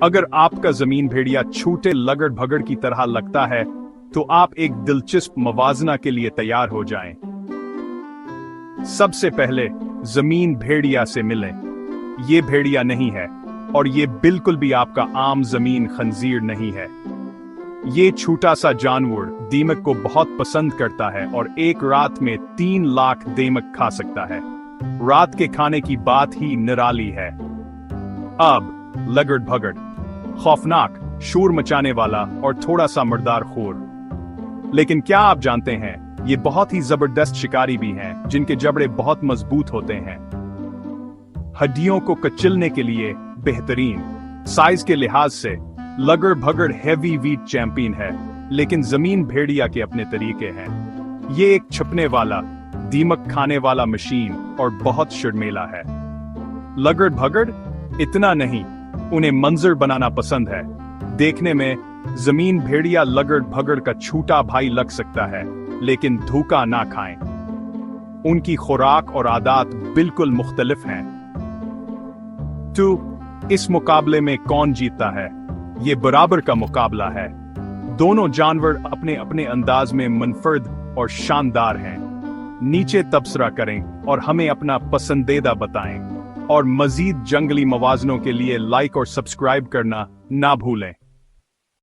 अगर आपका जमीन भेड़िया छोटे लगड़ भगड़ की तरह लगता है तो आप एक दिलचस्प मवाजना के लिए तैयार हो जाएं। सबसे पहले जमीन भेड़िया से मिलें। ये भेड़िया नहीं है और ये बिल्कुल भी आपका आम जमीन खंजीर नहीं है। ये छोटा सा जानवर दीमक को बहुत पसंद करता है और एक रात में 3 लाख दीमक खा सकता है। रात के खाने की बात ही निराली है। अब लगड़ भगड़, खौफनाक, शोर मचाने वाला और थोड़ा सा मर्दार खोर। लेकिन क्या आप जानते हैं, ये बहुत ही जबरदस्त शिकारी भी हैं जिनके जबड़े बहुत मजबूत होते हैं। हड्डियों को कचलने के लिए बेहतरीन। साइज के लिहाज से लगड़ भगड़ हैवी वीट चैंपियन है, लेकिन जमीन भेड़िया के अपने तरीके हैं। ये एक छपने वाला, दीमक खाने वाला मशीन और बहुत शर्मीला है। लगड़ भगड़ इतना नहीं, उन्हें मंजर बनाना पसंद है। देखने में जमीन भेड़िया लगड़ भगड़ का छोटा भाई लग सकता है, लेकिन धोखा ना खाएं। उनकी खुराक और आदत बिल्कुल मुख्तलिफ हैं। तो इस मुकाबले में कौन जीतता है? ये बराबर का मुकाबला है। दोनों जानवर अपने अपने अंदाज में मुनफरद और शानदार हैं। नीचे तबसरा करें और हमें अपना पसंदीदा बताएं। और मजीद जंगली मवाजनों के लिए लाइक और सब्सक्राइब करना ना भूलें।